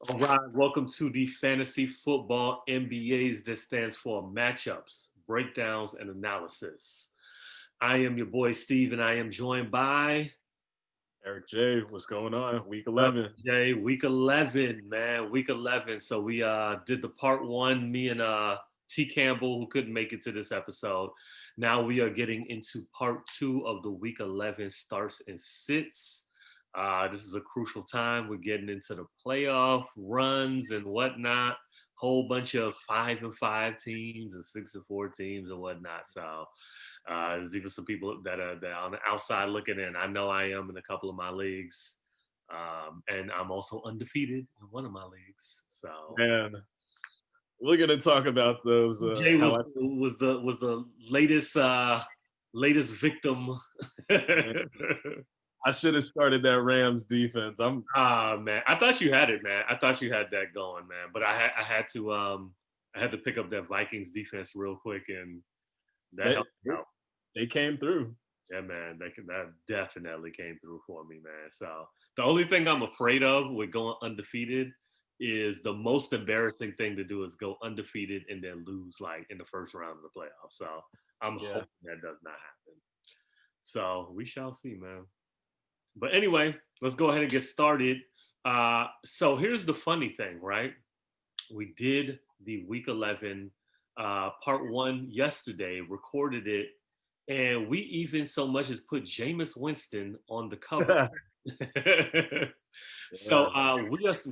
All right, welcome to the Fantasy Football MBAs. That stands for matchups, breakdowns, and analysis. I am your boy Steve, and I am joined by Eric J, what's going on? Week 11. Jay. Week 11, man. Week 11. So we did the part one. Me and T Campbell, who couldn't make it to this episode. Now we are getting into part two of the Week 11 starts and sits. This is a crucial time. We're getting into the playoff runs and whatnot. Whole bunch of 5-5 teams and 6-4 teams and whatnot. So there's even some people that are on the outside looking in. I know I am in a couple of my leagues, and I'm also undefeated in one of my leagues. So Man, we're gonna talk about those. Jay How was the latest victim. man, I should have started that Rams defense. I'm Ah man, I thought you had it, man. I thought you had that going, man. But I had to pick up that Vikings defense real quick, and that they helped me out. they came through. Yeah, man, that definitely came through for me, man. So the only thing I'm afraid of with going undefeated is the most embarrassing thing to do is go undefeated and then lose like in the first round of the playoffs. So I'm Yeah, hoping that does not happen. So we shall see, man. But anyway, let's go ahead and get started. So here's the funny thing, right? We did the week 11 part one yesterday, recorded it, and we even so much as put Jameis Winston on the cover. So yeah.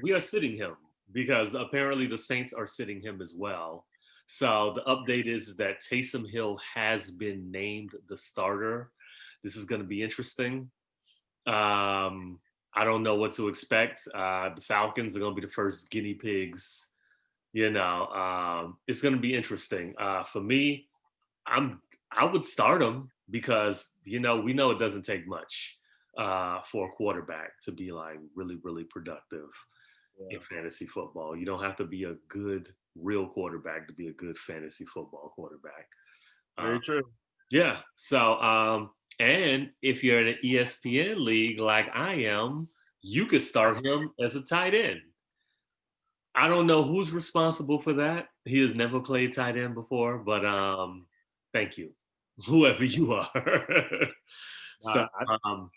we are sitting him because apparently the Saints are sitting him as well. So the update is that Taysom Hill has been named the starter. This is going to be interesting. I don't know what to expect. The Falcons are going to be the first guinea pigs. It's going to be interesting. For me, I would start him because we know it doesn't take much for a quarterback to be like really really productive in Yeah. fantasy football. You don't have to be a good real quarterback to be a good fantasy football quarterback. Uh, Very true. yeah. And if you're in an ESPN league like I am, you could start him as a tight end. I don't know who's responsible for that. He has never played tight end before, but thank you, whoever you are. so Uh, I um,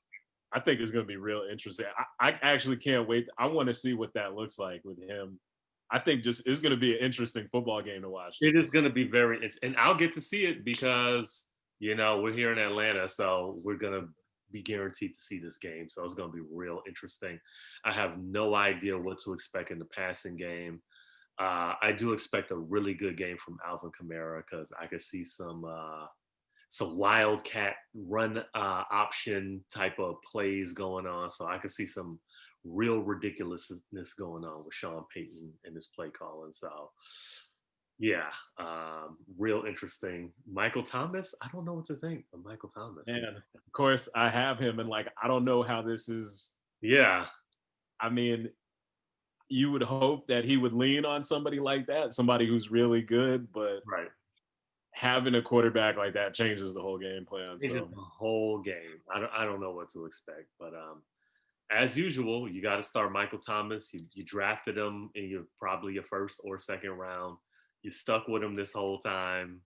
I think it's gonna be real interesting. I actually can't wait. I want to see what that looks like with him. I think just it's gonna be an interesting football game to watch. it Just to is see. going to be and I'll get to see it because we're here in Atlanta, so we're going to be guaranteed to see this game. So it's going to be real interesting. I have no idea what to expect in the passing game. I do expect a really good game from Alvin Kamara because I could see some wildcat run option type of plays going on. So I could see some real ridiculousness going on with Sean Payton and his play calling. So yeah, real interesting. Michael Thomas, I don't know what to think of Michael Thomas. And of course, I have him, and like I don't know how this is. Yeah, I mean, you would hope that he would lean on somebody like that, somebody who's really good, but right. having a quarterback like that changes the whole game plan. It's just So the whole game. I don't know what to expect, but as usual, you got to start Michael Thomas. You drafted him in probably your first or second round. You stuck with him this whole time,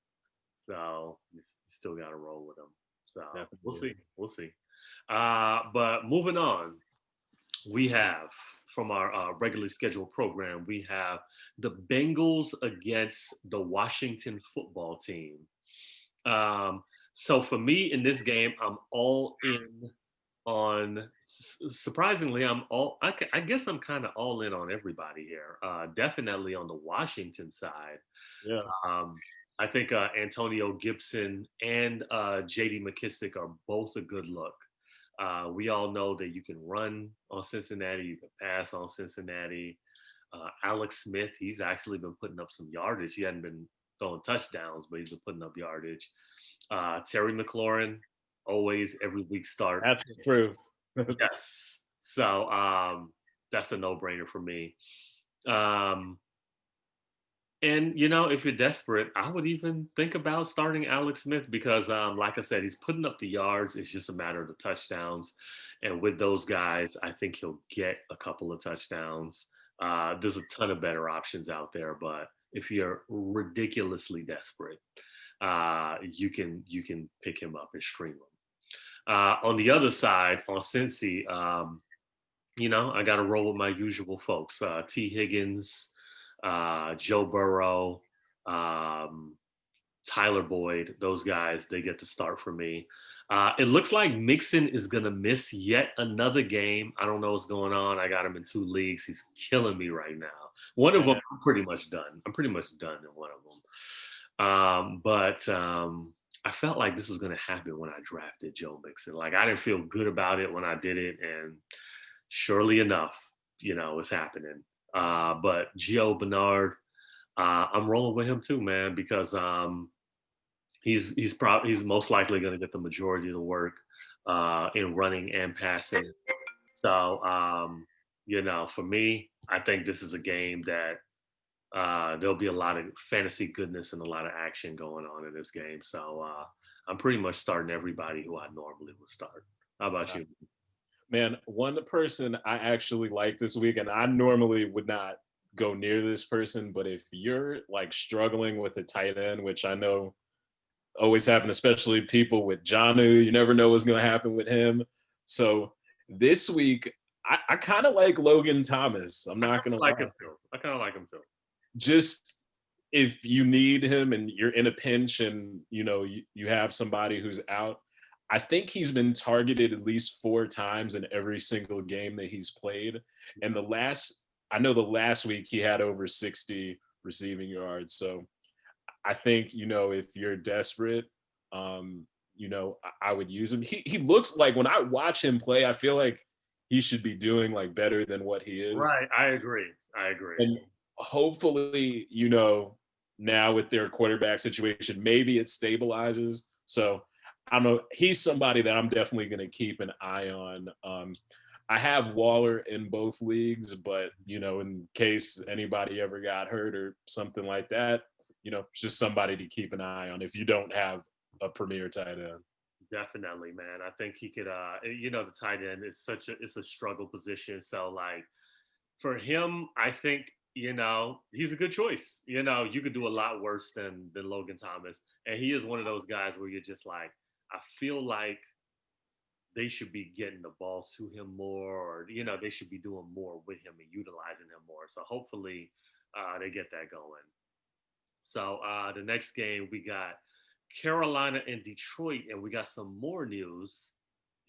so you still got to roll with him. So we'll definitely. see. We'll see. But moving on, we have from our regularly scheduled program, we have the Bengals against the Washington football team. Um, so for me in this game, I'm all in on surprisingly I guess I'm kind of all in on everybody here, definitely on the Washington side. Yeah. um, I think Antonio Gibson and JD McKissick are both a good look. We all know that you can run on Cincinnati, you can pass on Cincinnati. Alex Smith, he's actually been putting up some yardage. He hadn't been throwing touchdowns, but he's been putting up yardage. Terry McLaurin, always every week start. That's the proof. Yes. So that's a no-brainer for me. Um, and if you're desperate, I would even think about starting Alex Smith because, like I said, he's putting up the yards. It's just a matter of the touchdowns, and with those guys, I think he'll get a couple of touchdowns. There's a ton of better options out there, but if you're ridiculously desperate, you can pick him up and stream him. On the other side, on Cincy, I got to roll with my usual folks: T. Higgins, Joe Burrow, um, Tyler Boyd. Those guys, they get to start for me. It looks like Mixon is gonna miss yet another game. I don't know what's going on. I got him in 2 leagues. He's killing me right now. One of them, I'm pretty much done. I'm pretty much done in one of them. But I felt like this was gonna happen when I drafted Joe Mixon. Like I didn't feel good about it when I did it, and surely enough, it's happening. But Gio Bernard, I'm rolling with him too, man, because he's most likely going to get the majority of the work in running and passing. So for me, I think this is a game that there'll be a lot of fantasy goodness and a lot of action going on in this game. So I'm pretty much starting everybody who I normally would start. How about you? Man, one person I actually like this week, and I normally would not go near this person, but if you're like struggling with a tight end, which I know always happen, especially people with Janu, you never know what's going to happen with him. So this week, I kind of like Logan Thomas. I'm not going to like him too. I kind of like him too. Just if you need him and you're in a pinch and you have somebody who's out, I think he's been targeted at least 4 times in every single game that he's played. And the last week he had over 60 receiving yards. So I think, if you're desperate, I would use him. He looks like, when I watch him play, I feel like he should be doing like better than what he is. Right. I agree. And hopefully, now with their quarterback situation, maybe it stabilizes. So I don't know. He's somebody that I'm definitely going to keep an eye on. I have Waller in both leagues, but in case anybody ever got hurt or something like that, it's just somebody to keep an eye on if you don't have a premier tight end. Definitely, man. I think he could. The tight end is it's a struggle position. So like for him, I think he's a good choice. You could do a lot worse than Logan Thomas, and he is one of those guys where you're just like, I feel like they should be getting the ball to him more, or they should be doing more with him and utilizing him more. So hopefully, they get that going. So the next game we got Carolina and Detroit, and we got some more news.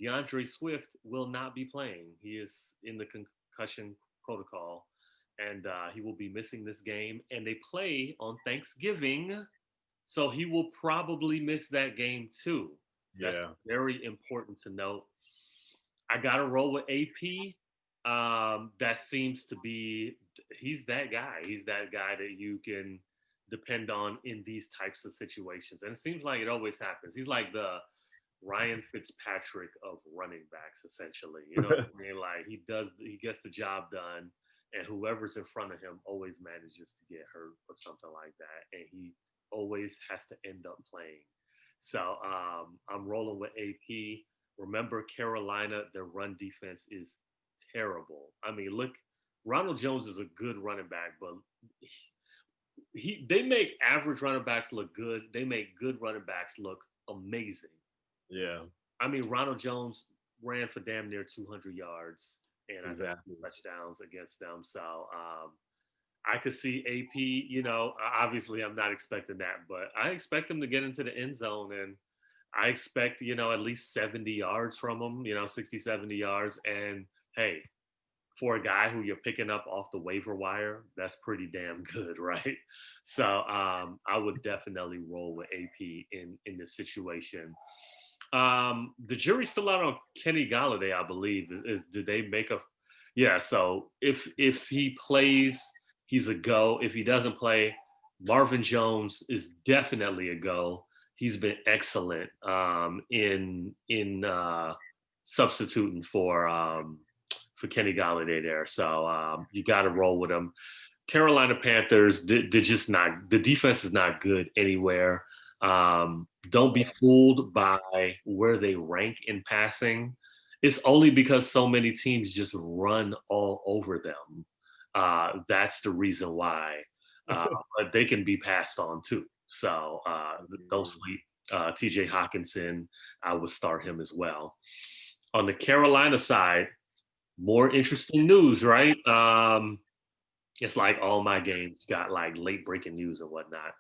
DeAndre Swift will not be playing. He is in the concussion protocol, and he will be missing this game. And they play on Thanksgiving, so he will probably miss that game too. That's very important to note. I got to roll with AP. That seems to be, he's that guy. He's that guy that you can depend on in these types of situations. And it seems like it always happens. He's like the Ryan Fitzpatrick of running backs, essentially. You know what I mean? Like he gets the job done, and whoever's in front of him always manages to get hurt or something like that. And he always has to end up playing. So I'm rolling with AP. Remember, Carolina, their run defense is terrible. I mean, look, Ronald Jones is a good running back, but they make average running backs look good. They make good running backs look amazing. Yeah. I mean, Ronald Jones ran for damn near 200 yards and exactly. touchdowns against them. So I could see AP, obviously I'm not expecting that, but I expect him to get into the end zone, and I expect, at least 70 yards from him, 60, 70 yards. And hey, for a guy who you're picking up off the waiver wire, that's pretty damn good, right? So I would definitely roll with AP in this situation. The jury's still out on Kenny Galladay, I believe. Did they make a? Yeah. So if he plays, he's a go. If he doesn't play, Marvin Jones is definitely a go. He's been excellent in substituting for Kenny Galladay there. So you got to roll with him. Carolina Panthers, they're just not, the defense is not good anywhere. Don't be fooled by where they rank in passing. It's only because so many teams just run all over them. that's the reason why. But they can be passed on too. So don't sleep. TJ Hawkinson, I would start him as well. On the Carolina side, more interesting news, right? It's like all my games got like late breaking news and whatnot.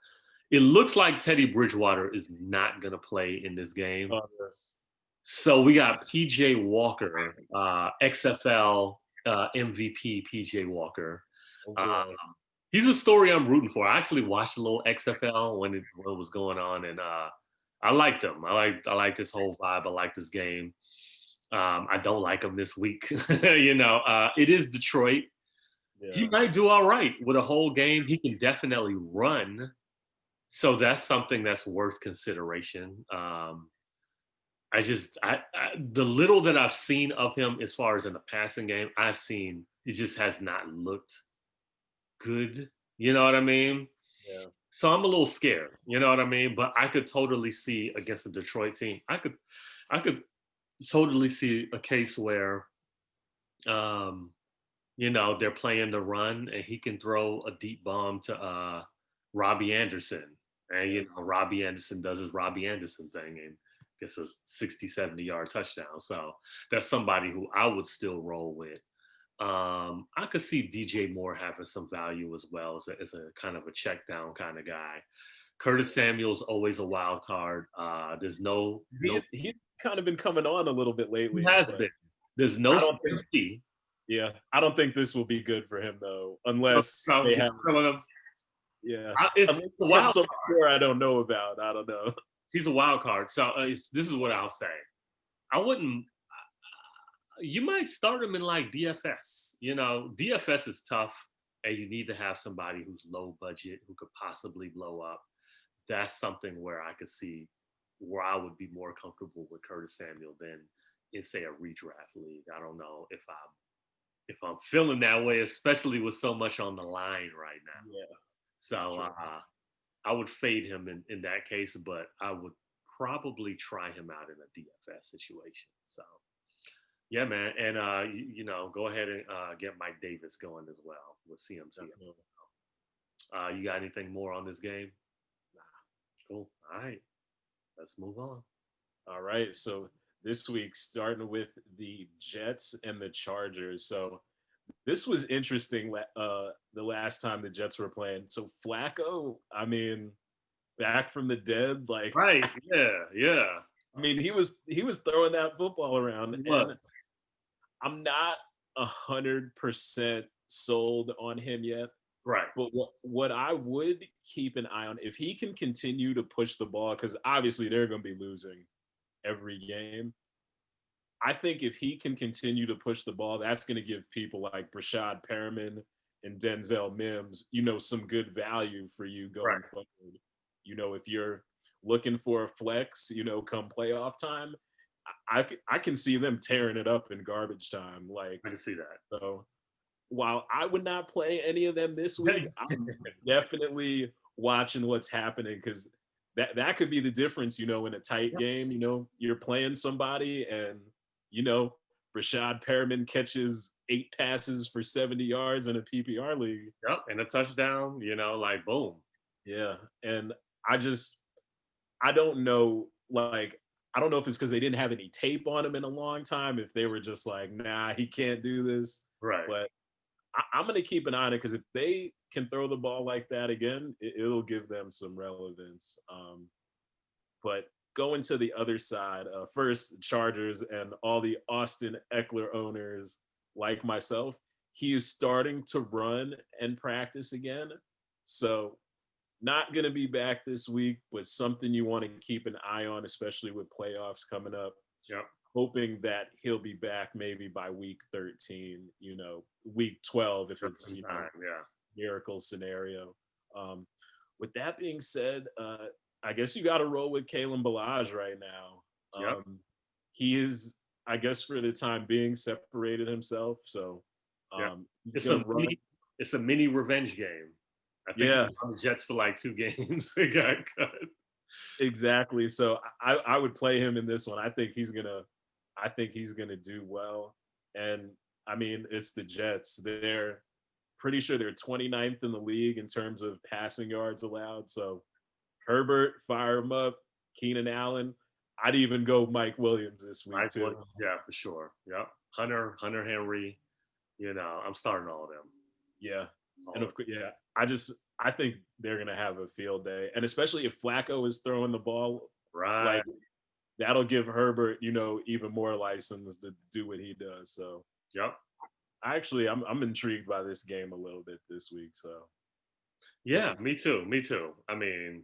It looks like Teddy Bridgewater is not going to play in this game. Oh, yes. So we got PJ Walker, XFL MVP PJ Walker. Oh, Uh, boy. he's a story I'm rooting for. I actually watched a little XFL when it was going on, and I liked him. I like this whole vibe. I like this game. I don't like him this week. It is Detroit. He Yeah. might do all right with a whole game. He can definitely run. So that's something that's worth consideration. The little that I've seen of him as far as in the passing game, I've seen it just has not looked good. You know what I mean? Yeah. So I'm a little scared. You know what I mean? But I could totally see against the Detroit team. I could totally see a case where they're playing the run and he can throw a deep bomb to Robbie Anderson. And Robbie Anderson does his Robbie Anderson thing and gets a 60, 70-yard touchdown. So that's somebody who I would still roll with. I could see DJ Moore having some value as well as a kind of a check down kind of guy. Curtis Samuel's always a wild card. There's no He kind of been coming on a little bit he lately. has But been. There's no I don't think safety. yeah, I don't think this will be good for him though, unless No, they you're have telling him yeah. it's Unless a they have wild some card. player I don't know about. I don't know. He's a wild card. So this is what I'll say. I wouldn't. You might start him in like DFS. DFS is tough, and you need to have somebody who's low budget who could possibly blow up. That's something where I could see where I would be more comfortable with Curtis Samuel than in say a redraft league. I don't know if I'm feeling that way, especially with so much on the line right now. Yeah. So Sure. I would fade him in that case, but I would probably try him out in a DFS situation. So yeah, man, and go ahead and get Mike Davis going as well with CMC. You got anything more on this game? Nah. Cool. All right, let's move on. All right. So this week, starting with the Jets and the Chargers. So this was interesting. The last time the Jets were playing. So Flacco, I mean, back from the dead, like Right. Yeah. I mean, he was throwing that football around, and What? I'm not 100% sold on him yet. Right. But what I would keep an eye on, if he can continue to push the ball, because obviously they're going to be losing every game. I think if he can continue to push the ball, that's going to give people like Brashad Perriman and Denzel Mims, some good value for you going forward. If you're looking for a flex, come playoff time, I can see them tearing it up in garbage time. Like I can see that. So while I would not play any of them this week, I'm definitely watching what's happening because that could be the difference, in a tight game. You're playing somebody and, Brashad Perriman catches 8 passes for 70 yards in a PPR league. Yep, and a touchdown, like boom. Yeah, and I don't know, like, I don't know if it's because they didn't have any tape on him in a long time, if they were just like, nah, he can't do this. Right. But I'm going to keep an eye on it because if they can throw the ball like that again, it'll give them some relevance. But going to the other side, first Chargers and all the Austin Eckler owners like myself, he is starting to run and practice again. So not going to be back this week, but something you want to keep an eye on, especially with playoffs coming up. Yep. Hoping that he'll be back maybe by week 13, week 12 if it's miracle scenario. With that being said, I guess you got to roll with Kalen Ballage right now. Yep. He is, I guess, for the time being, separated himself. So it's a mini revenge game. I think the Jets for like 2 games. They got cut. Exactly. So I would play him in this one. I think he's gonna do well. And I mean, it's the Jets. They're Pretty sure they're 29th in the league in terms of passing yards allowed. So Herbert, fire him up. Keenan Allen. I'd even go Mike Williams this week Mike too. Williams, yeah, for sure. Yep. Hunter Henry. I'm starting all of them. Yeah. And of course, yeah, I think they're gonna have a field day. And especially if Flacco is throwing the ball, right. like that'll give Herbert, even more license to do what he does. So yep. I'm intrigued by this game a little bit this week. So yeah, me too. I mean,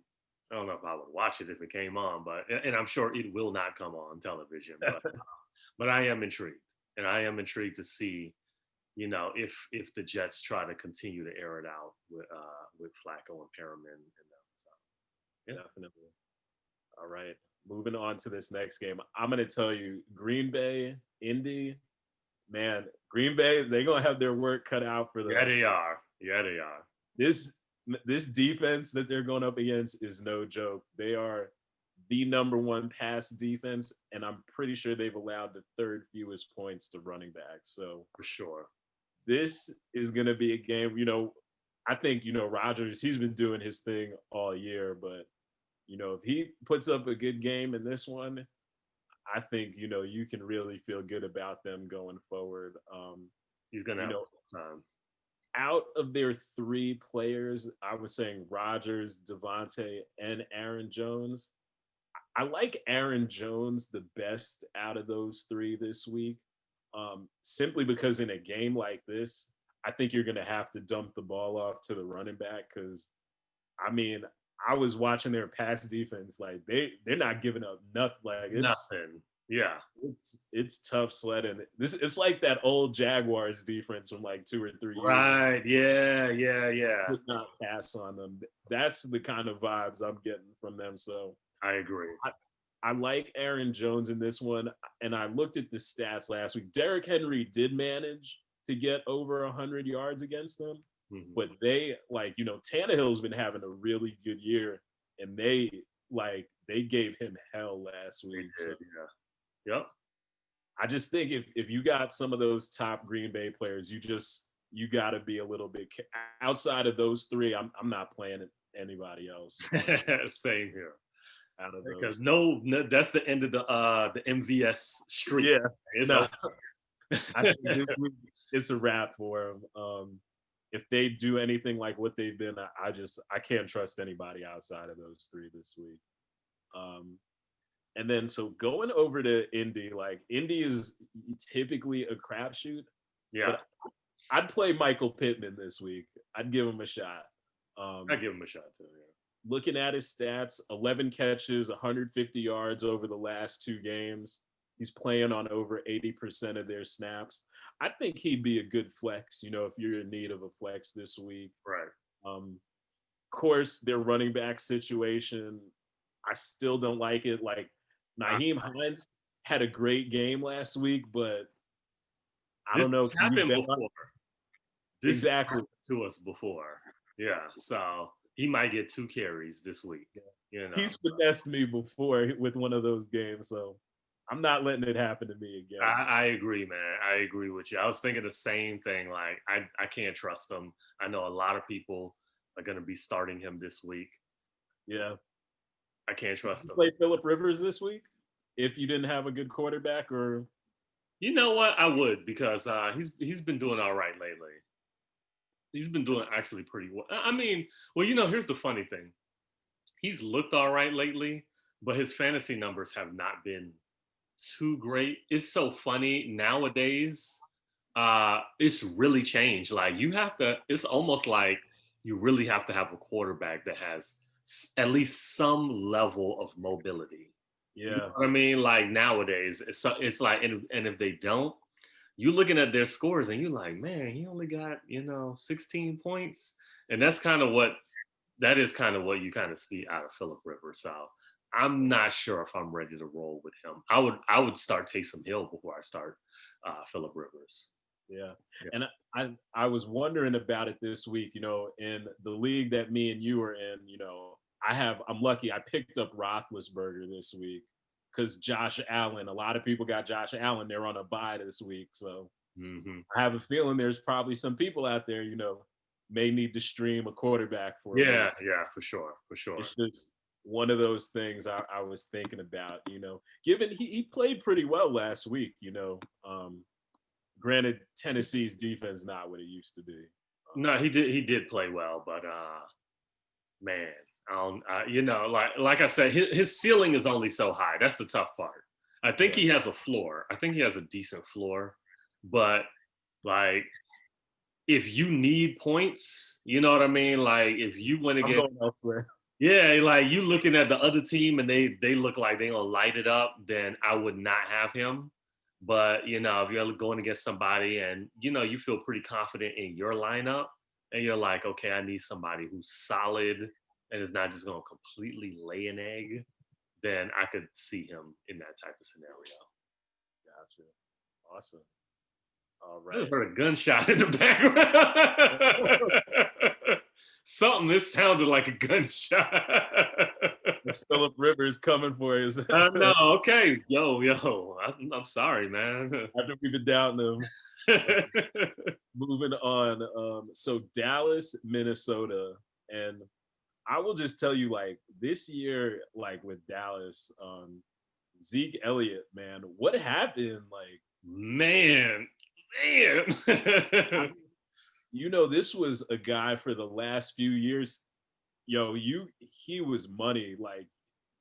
I don't know if I would watch it if it came on, and I'm sure it will not come on television. But I am intrigued, and I am intrigued to see, if the Jets try to continue to air it out with Flacco and Perriman and them. So, yeah, definitely. All right, moving on to this next game. I'm gonna tell you, Green Bay, Indy. Man, Green Bay, they're gonna have their work cut out for them. Yeah, they are. This defense that they're going up against is no joke. They are the number one pass defense, and I'm pretty sure they've allowed the third fewest points to running backs. So for sure, this is going to be a game. I think Rodgers. He's been doing his thing all year, but if he puts up a good game in this one, I think you can really feel good about them going forward. He's gonna have time. Out of their three players, I was saying Rodgers, Devontae, and Aaron Jones. I like Aaron Jones the best out of those three this week, simply because in a game like this, I think you're going to have to dump the ball off to the running back because, I was watching their pass defense. Like, they're not giving up nothing. Like, nothing. Yeah, it's tough sledding. It's like that old Jaguars defense from like 2 or 3 years. Right. Yeah. Would not pass on them. That's the kind of vibes I'm getting from them. So I agree. I like Aaron Jones in this one, and I looked at the stats last week. Derrick Henry did manage to get over 100 yards against them, but they Tannehill's been having a really good year, and they gave him hell last week. So. Yeah. Yep. I just think if you got some of those top Green Bay players, you got to be a little bit outside of those three. I'm not playing anybody else. Same here. Out of those, because no, that's the end of the MVS streak. Yeah, I think this week it's a wrap for them. If they do anything like what they've been, I can't trust anybody outside of those three this week. And then, so going over to Indy, Indy is typically a crapshoot. Yeah. But I'd play Michael Pittman this week. I'd give him a shot. I'd give him a shot too, yeah. Looking at his stats, 11 catches, 150 yards over the last 2 games. He's playing on over 80% of their snaps. I think he'd be a good flex, if you're in need of a flex this week. Right. Of course, their running back situation, I still don't like it. Nyheim Hines had a great game last week, but I don't know. This happened before. Exactly. Happened to us before. Yeah. So he might get 2 carries this week. He's finessed me before with one of those games, so I'm not letting it happen to me again. I agree, man. I agree with you. I was thinking the same thing. I can't trust him. I know a lot of people are going to be starting him this week. Yeah. I can't trust him. Play Phillip Rivers this week if you didn't have a good quarterback, or you know what? I would, because he's been doing all right lately. He's been doing actually pretty well. Here's the funny thing. He's looked all right lately, but his fantasy numbers have not been too great. It's so funny nowadays. It's really changed. It's almost like you really have to have a quarterback that has at least some level of mobility. Yeah. You know what I mean? Nowadays, it's like, and if they don't, you're looking at their scores and you're like, man, he only got, 16 points. And that is kind of what you kind of see out of Phillip Rivers. So I'm not sure if I'm ready to roll with him. I would start Taysom Hill before I start Phillip Rivers. Yeah. And I was wondering about it this week, in the league that me and you are in, I'm lucky I picked up Roethlisberger this week because Josh Allen, a lot of people got Josh Allen. They're on a bye this week. So I have a feeling there's probably some people out there, may need to stream a quarterback for a Yeah, week. yeah, for sure, for sure. It's just one of those things I was thinking about, given he played pretty well last week, granted Tennessee's defense not what it used to be. No, he did play well, but man, I don't, like I said, his ceiling is only so high. That's the tough part. I think Yeah. he has a floor. I think he has a decent floor, but like if you need points, you know what I mean? Like if you want to I'm get going elsewhere. yeah, like you looking at the other team and they look like they gonna light it up, then I would not have him. But if you're going against somebody and you feel pretty confident in your lineup and you're like, okay, I need somebody who's solid and is not just gonna completely lay an egg, then I could see him in that type of scenario. Gotcha. Awesome. All I just right. heard a gunshot in the background. Something. This sounded like a gunshot. It's Philip Rivers coming for you. No, okay, yo, I'm sorry, man. After we've been down them. Moving on. So Dallas, Minnesota, and I will just tell you, like this year, like with Dallas, Zeke Elliott, man, what happened? Like, man. This was a guy for the last few years. He was money.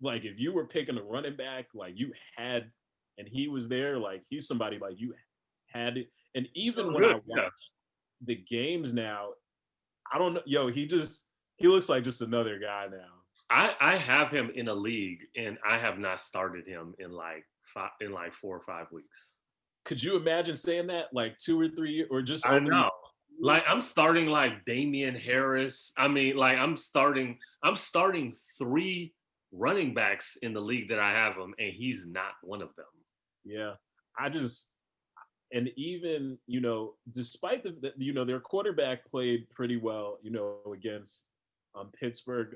Like if you were picking a running back, like you had, and he was there, like he's somebody like you had it. And even So when I good, yeah. watch the games now, I don't know. He looks like just another guy now. I have him in a league, and I have not started him in like 4 or 5 weeks. Could you imagine saying that like 2 or 3 years, or just I over? know. Like I'm starting like Damian Harris. I mean, like I'm starting 3 running backs in the league that I have him, and he's not one of them. Yeah, and even despite their quarterback played pretty well, against Pittsburgh.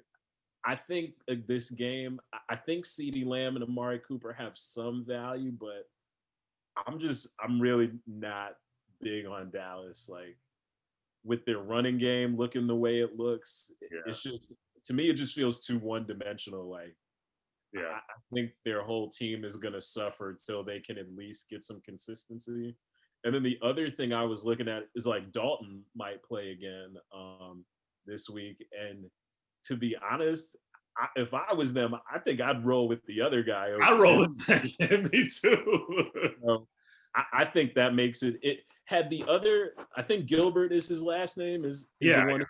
I think this game, I think CeeDee Lamb and Amari Cooper have some value, but I'm really not big on Dallas. Like with their running game looking the way it looks, it's just, to me, it just feels too one dimensional. Like, Yeah, I think their whole team is going to suffer until they can at least get some consistency. And then the other thing I was looking at is like Dalton might play again this week. And to be honest, if I was them, I think I'd roll with the other guy. I roll with that. Me too. I think that makes it. It had the other. I think Gilbert is his last name. Is the one?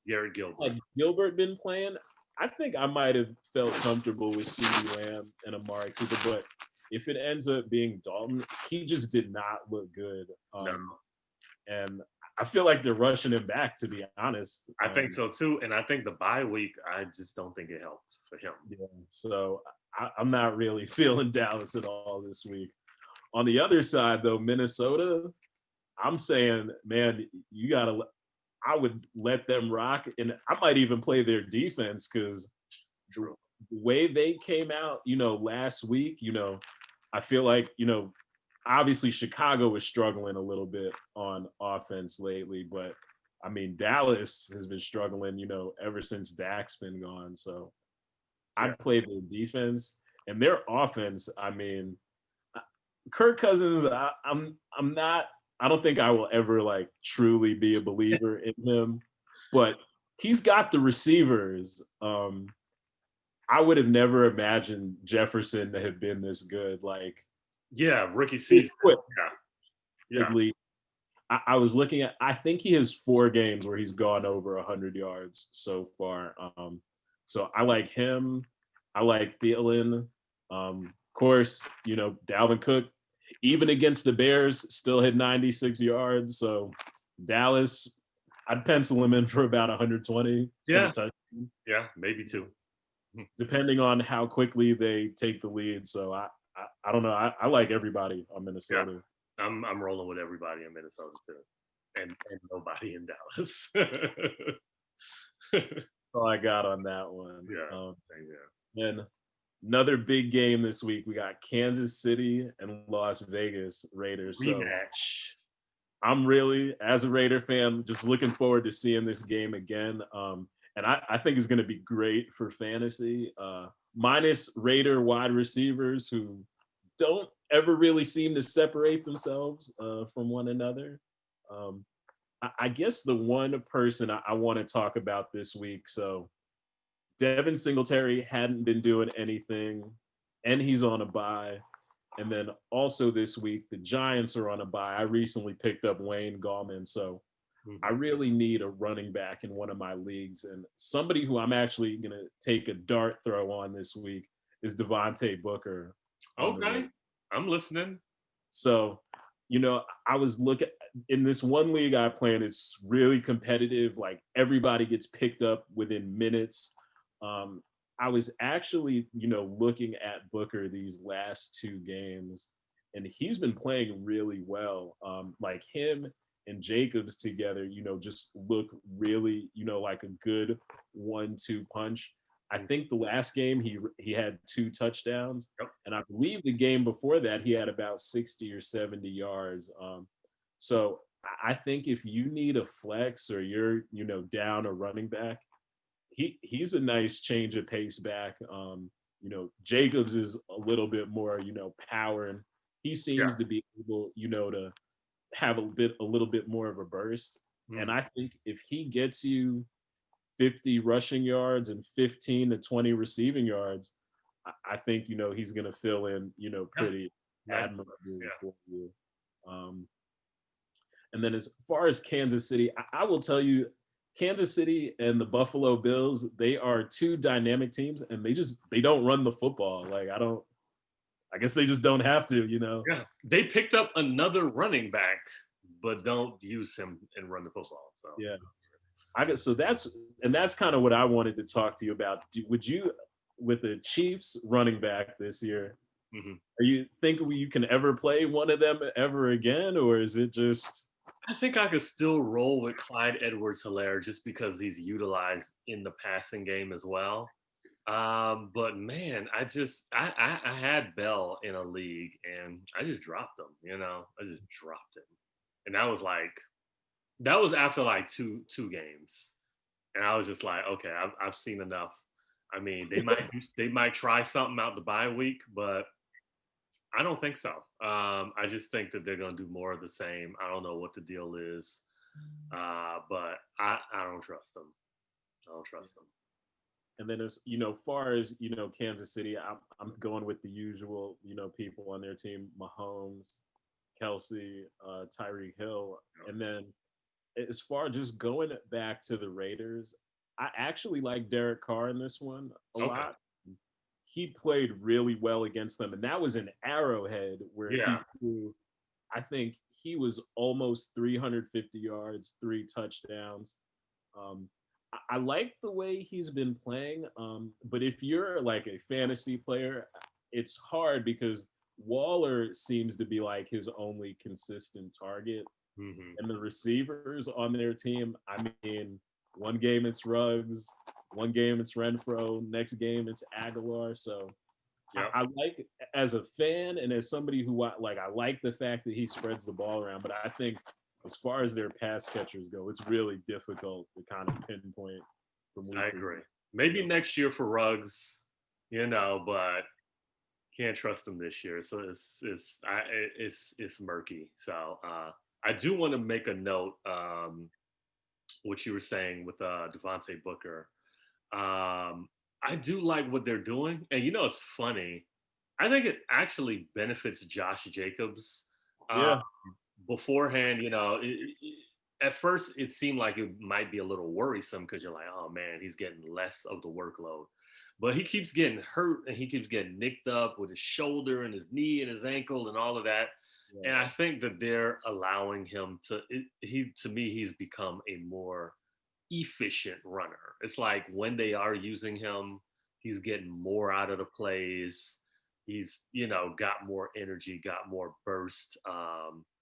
Garrett Gilbert. Had Gilbert been playing, I think I might have felt comfortable with CeeDee Lamb and Amari Cooper. But if it ends up being Dalton, he just did not look good. No. And I feel like they're rushing him back, to be honest. I think so too. And I think the bye week, I just don't think it helped for him. Yeah. So I'm not really feeling Dallas at all this week. On the other side, though, Minnesota, I'm saying, man, I would let them rock. And I might even play their defense because the way they came out, last week, I feel like, obviously Chicago was struggling a little bit on offense lately, but I mean, Dallas has been struggling, ever since Dak's been gone. So I'd play their defense and their offense. I mean, Kirk Cousins, I'm not. I don't think I will ever like truly be a believer in him, but he's got the receivers. I would have never imagined Jefferson to have been this good. Like, rookie season. Yeah. I was looking at. I think he has 4 games where he's gone over 100 yards so far. So I like him. I like Thielen. Of course, Dalvin Cook, even against the Bears, still had 96 yards. So Dallas, I'd pencil him in for about 120. Yeah, maybe 2. Depending on how quickly they take the lead. So I don't know. I like everybody on Minnesota. Yeah. I'm rolling with everybody in Minnesota too, and nobody in Dallas. That's all I got on that one. Yeah. And another big game this week. We got Kansas City and Las Vegas Raiders. Rematch. I'm really, as a Raider fan, just looking forward to seeing this game again. And I think it's going to be great for fantasy. Minus Raider wide receivers who don't ever really seem to separate themselves from one another. Um, I guess the one person I want to talk about this week. So Devin Singletary hadn't been doing anything, and he's on a bye. And then also this week, the Giants are on a bye. I recently picked up Wayne Gallman, so I Mhm. really need a running back in one of my leagues. And somebody who I'm actually going to take a dart throw on this week is Devontae Booker on the Okay, Raiders. I'm listening. So, I was looking in this one league I play, and it's really competitive. Like everybody gets picked up within minutes. Um, I was actually, looking at Booker these last two games, and he's been playing really well. Like him and Jacobs together, just look really, like a good 1-2 punch. I Mm, think the last game he had two touchdowns, yep. and I believe the game before that he had about 60 or 70 yards. So I think if you need a flex or you're down a running back, he's a nice change of pace back. Jacobs is a little bit more power, and he Yeah. seems to be able to have a little bit more of a burst. And Mm, I think if he gets you 50 rushing yards and 15 to 20 receiving yards, I think he's going to fill in yeah. pretty Nice flex. admirably Yeah. for you. Um, and then as far as Kansas City, I will tell you, Kansas City and the Buffalo Bills, they are two dynamic teams, and they don't run the football. Like I guess they just don't have to. Yeah. They picked up another running back, but don't use him and run the football. So Yeah. I guess so that's kind of what I wanted to talk to you about. Would you, with the Chiefs running back this year, mhm. are you think you can ever play one of them ever again, or is it just I think I could still roll with Clyde Edwards-Helaire just because he's utilized in the passing game as well. But man, I had Bell in a league and I just dropped him. I just dropped him, and that was after like two games, and I was just like, okay, I've seen enough. I mean, they might try something out the bye week, but I don't think so. I just think that they're going to do more of the same. I don't know what the deal is, but I don't trust them. I don't trust them. and then as far as Kansas City, I'm going with the usual people on their team: Mahomes, Kelsey, Tyreek Hill, and then as far just going back to the Raiders, I actually like Derek Carr in this one a Okay. lot. He played really well against them, and that was an Arrowhead where Yeah. he threw. I think he was almost 350 yards, three touchdowns. Um, I like the way he's been playing, but if you're like a fantasy player, it's hard because Waller seems to be like his only consistent target, Hmm. and the receivers on their team. I mean, one game it's Ruggs, one game it's Renfro, next game it's Aguilar. So Yep. I like, as a fan and as somebody who I like the fact that he spreads the ball around, but I think as far as their pass catchers go, it's really difficult to kind of pinpoint from I week to agree. week. You Maybe know, next year for Ruggs, but can't trust them this year. So it's murky. So I do want to make a note. What you were saying with Devontae Booker. I do like what they're doing, and it's funny. I think it actually benefits Josh Jacobs. Uh, yeah, Beforehand, at first it seemed like it might be a little worrisome because you're like, oh man, he's getting less of the workload. But he keeps getting hurt and he keeps getting nicked up with his shoulder and his knee and his ankle and all of that. yeah, And I think that they're allowing him to me, he's become a more efficient runner. It's like when they are using him, he's getting more out of the plays. He's, got more energy, got more burst.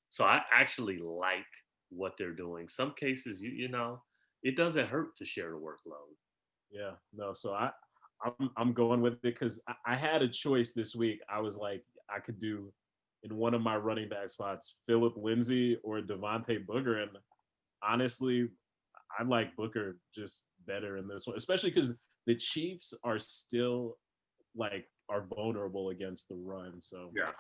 So I actually like what they're doing. Some cases, it doesn't hurt to share the workload. yeah. No, so I'm going with it because I had a choice this week. I was like, I could do in one of my running back spots, Philip Lindsay or Devontae Booker. And honestly, I like Booker just better in this one, especially because the Chiefs are still are vulnerable against the run. So Yeah.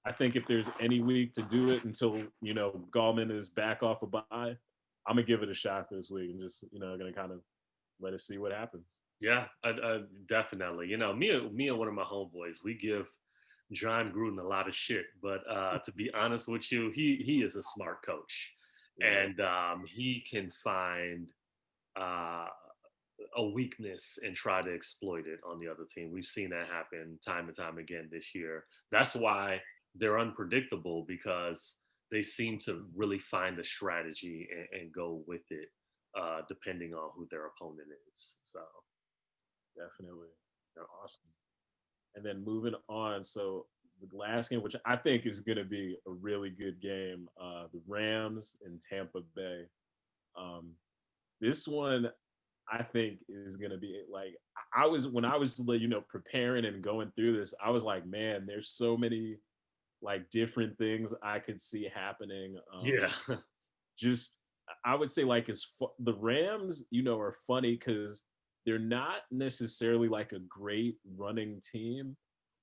I think if there's any week to do it until Gallman is back off a bye, I'm gonna give it a shot this week and just gonna kind of let us see what happens. Yeah, definitely. Me and one of my homeboys, we give John Gruden a lot of shit, but to be honest with you, he is a smart coach, Yeah. and he can find uh, a weakness and try to exploit it on the other team. We've seen that happen time and time again this year. That's why they're unpredictable, because they seem to really find a strategy and go with it, depending on who their opponent is. So Definitely. They're awesome. And then moving on, so the last game, which I think is going to be a really good game, the Rams in Tampa Bay. This one, I think, is going to be like when I was preparing and going through this, I was like, man, there's so many different things I could see happening. yeah, Just I would say the Rams, are funny because they're not necessarily like a great running team,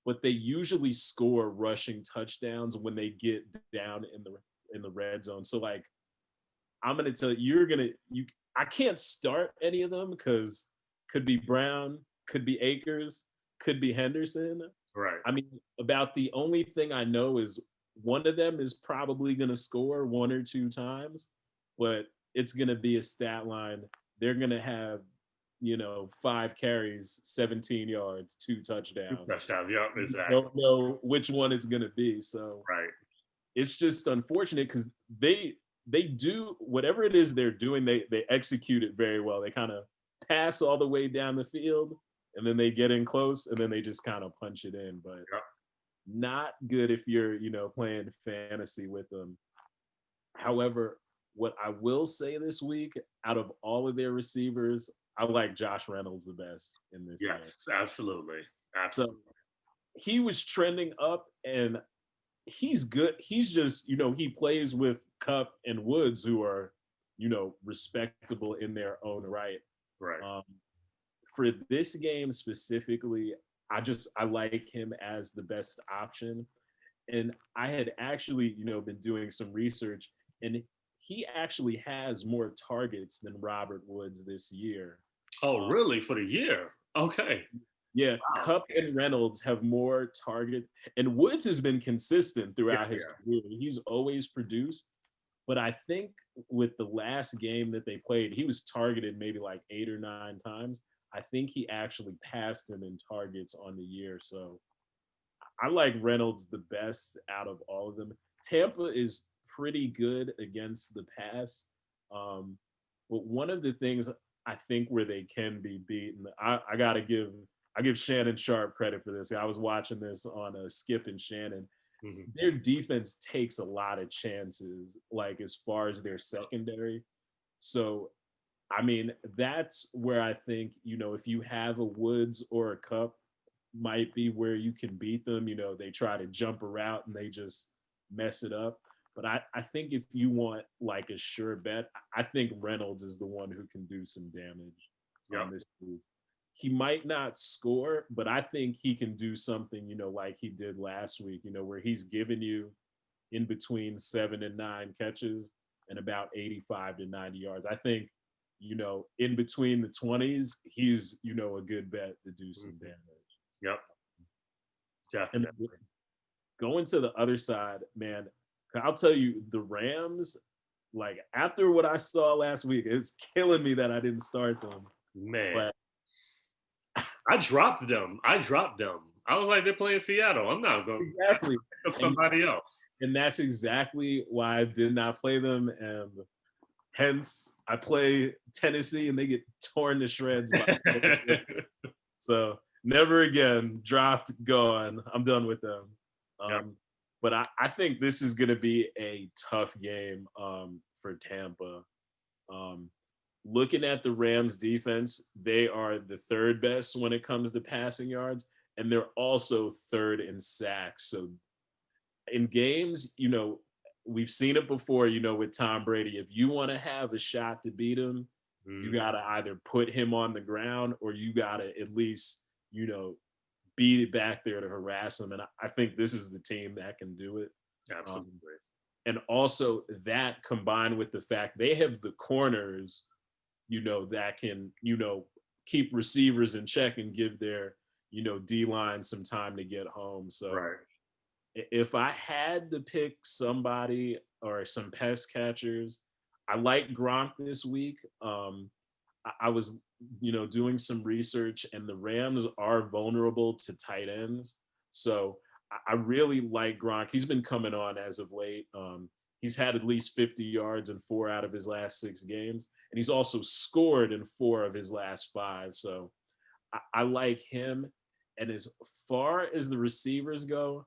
but they usually score rushing touchdowns when they get down in the red zone. So I'm gonna tell you, I can't start any of them because could be Brown, could be Akers, could be Henderson. right. I mean, about the only thing I know is one of them is probably going to score one or two times, but it's going to be a stat line. They're going to have, 5 carries, 17 yards, 2 touchdowns. Touchdowns. Yep, exactly. Don't know which one it's going to be. So Right. it's just unfortunate because they do whatever it is they're doing. They execute it very well. They kind of pass all the way down the field, and then they get in close, and then they just kind of punch it in. But Yep. not good if you're playing fantasy with them. However, what I will say this week, out of all of their receivers, I like Josh Reynolds the best in this game. Yes, absolutely. So Absolutely. he was trending up, and he's good. He's just, he plays with Kupp and Woods, who are, respectable in their own right. Right. For this game specifically, I like him as the best option. And I had actually, been doing some research, and he actually has more targets than Robert Woods this year. Oh, really? For the year? Okay. Yeah, Wow. Kupp and Reynolds have more target, and Woods has been consistent throughout his Yeah. career. He's always produced, but I think with the last game that they played, he was targeted maybe like 8 or 9 times. I think he actually passed him in targets on the year. So I like Reynolds the best out of all of them. Tampa is pretty good against the pass. But one of the things I think where they can be beaten, I give Shannon Sharp credit for this. I was watching this on Skip and Shannon. Mhm. Their defense takes a lot of chances, as far as their secondary. So, I mean, that's where I think, if you have a Woods or a Kupp, might be where you can beat them. They try to jump a route and they just mess it up. But I think if you want a sure bet, I think Reynolds is the one who can do some damage on this move. He might not score, but I think he can do something, like he did last week, where he's given you in between 7 and 9 catches and about 85 to 90 yards. I think, in between the 20s, he's, a good bet to do some damage. Yep. And Definitely. going to the other side, man, I'll tell you, the Rams, after what I saw last week, it's killing me that I didn't start them. Man. But I dropped them. I was like, they're playing Seattle. I'm not going to pick up somebody else. And that's exactly why I did not play them. And hence, I play Tennessee and they get torn to shreds. So never again. Dropped, gone. I'm done with them. Yep. But I think this is going to be a tough game for Tampa. Looking at the Rams defense, they are the 3rd best when it comes to passing yards, and they're also 3rd in sacks. So in games, we've seen it before, with Tom Brady. If you want to have a shot to beat him, you got to either put him on the ground or you got to at least, beat it back there to harass him. And I think this is the team that can do it. Absolutely. And also that combined with the fact they have the corners, that can, keep receivers in check and give their, D-line some time to get home. So if I had to pick somebody or some pass catchers, I like Gronk this week. I was, doing some research, and the Rams are vulnerable to tight ends. So I really like Gronk. He's been coming on as of late. He's had at least 50 yards in 4 out of his last 6 games, and he's also scored in 4 of his last 5. So I like him. And as far as the receivers go,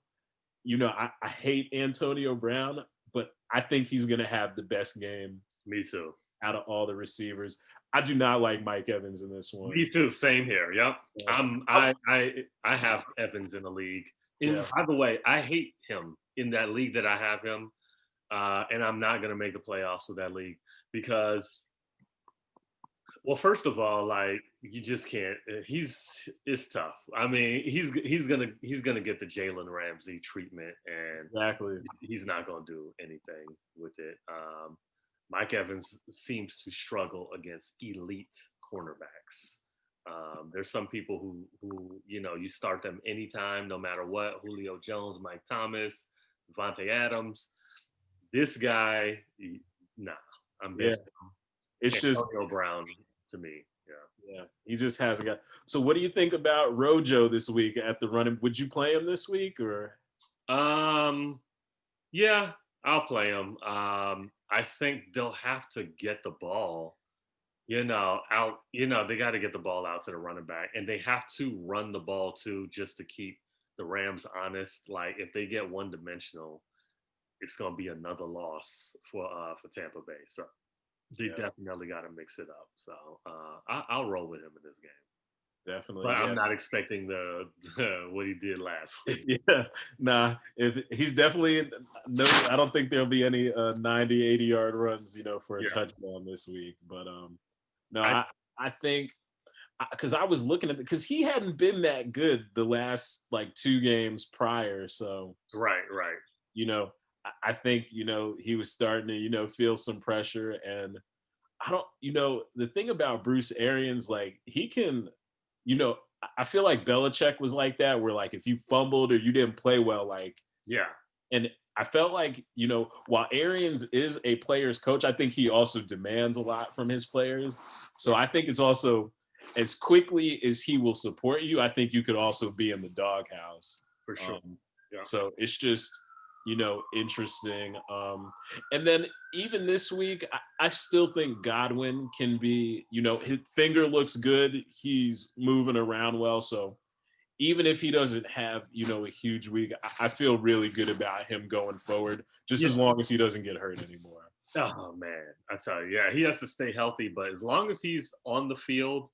I hate Antonio Brown, but I think he's going to have the best game. Me too. Out of all the receivers. I do not like Mike Evans in this one. Me too. Same here. Yep. I have Evans in the league. By the way, I hate him in that league that I have him. And I'm not going to make the playoffs with that league because, well, first of all, like, you just can't. It's tough. I mean, he's gonna get the Jalen Ramsey treatment, and exactly, he's not gonna do anything with it. Mike Evans seems to struggle against elite cornerbacks. There's some people who you start them anytime, no matter what. Julio Jones, Mike Thomas, Devontae Adams. This guy, nah, I'm benching him. It's Antonio just Brown to me. Yeah, he just hasn't got. So, what do you think about Rojo this week at the running? Would you play him this week or? Yeah, I'll play him. I think they'll have to get the ball, out. They got to get the ball out to the running back, and they have to run the ball too, just to keep the Rams honest. Like, if they get one-dimensional, it's gonna be another loss for Tampa Bay. So they definitely got to mix it up. So I'll roll with him in this game. Definitely. But I'm not expecting the what he did last week. Nah. If he's definitely no, I don't think there'll be any 90, 80-yard runs, for a touchdown this week. But no, I think because I was looking at because he hadn't been that good the last like 2 games prior. So right. I think he was starting to feel some pressure, and I don't the thing about Bruce Arians, like, he can I feel like Belichick was like that, where like if you fumbled or you didn't play well, like and I felt like while Arians is a player's coach, I think he also demands a lot from his players. So I think it's also as quickly as he will support you, I think you could also be in the doghouse for sure. So it's just interesting. And then even this week, I still think Godwin can be, his finger looks good. He's moving around well. So even if he doesn't have, a huge week, I feel really good about him going forward, just as long as he doesn't get hurt anymore. Oh, man. I tell you, he has to stay healthy. But as long as he's on the field,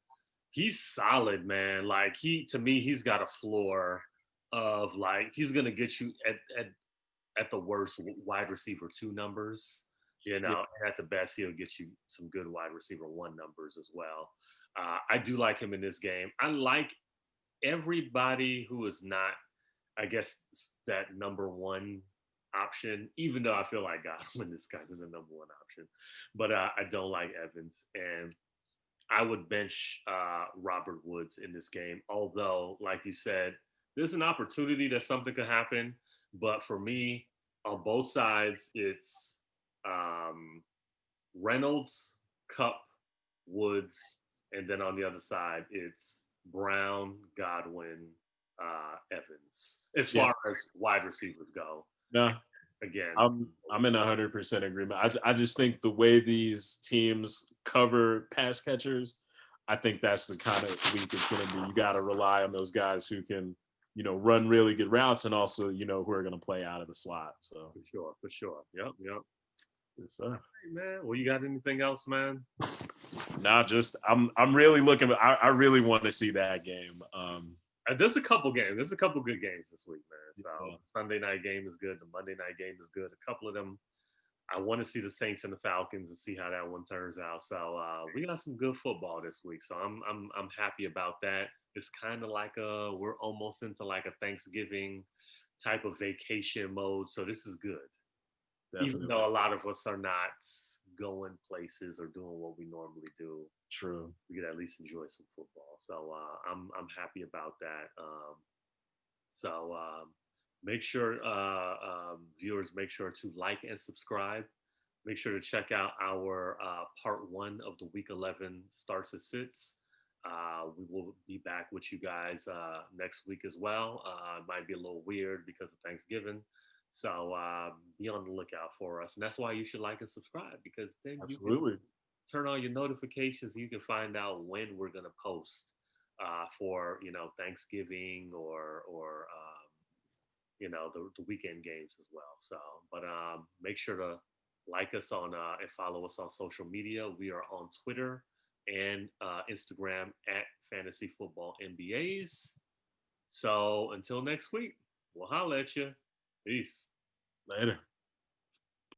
he's solid, man. Like, to me, he's got a floor of, like, he's going to get you at the worst wide receiver 2 numbers, and at the best he'll get you some good wide receiver 1 numbers as well. I do like him in this game. I like everybody who is not, I guess, that number 1 option, even though I feel like Godwin is kind of the number 1 option, but I don't like Evans, and I would bench Robert Woods in this game. Although, like you said, there's an opportunity that something could happen. But for me, on both sides, it's Reynolds, Kupp, Woods, and then on the other side, it's Brown, Godwin, Evans. As far as wide receivers go. No, again, I'm in 100% agreement. I just think the way these teams cover pass catchers, I think that's the kind of week it's going to be. You got to rely on those guys who can run really good routes, and also, who are going to play out of the slot. So for sure. Yep. Good stuff. Hey, man. Well, you got anything else, man? Nah, just I'm really looking. I really want to see that game. There's a couple games. There's a couple good games this week, man. So Yeah. the Sunday night game is good. The Monday night game is good. A couple of them, I want to see the Saints and the Falcons and see how that one turns out. So we got some good football this week. So I'm happy about that. It's kind of like we're almost into like a Thanksgiving type of vacation mode. So this is good. Even Definitely though a lot of us are not going places or doing what we normally do, true. we could at least enjoy some football. So I'm happy about that. So make sure viewers make sure to like and subscribe. Make sure to check out our part one of the week 11 starts at sits. We will be back with you guys next week as well. It might be a little weird because of Thanksgiving. So be on the lookout for us. And that's why you should like and subscribe, because then you can Absolutely. turn on your notifications. You can find out when we're going to post for, Thanksgiving or the weekend games as well. So, but make sure to like us on and follow us on social media. We are on Twitter and Instagram at Fantasy Football MBAs. So until next week, we'll holla at you. Peace. Later.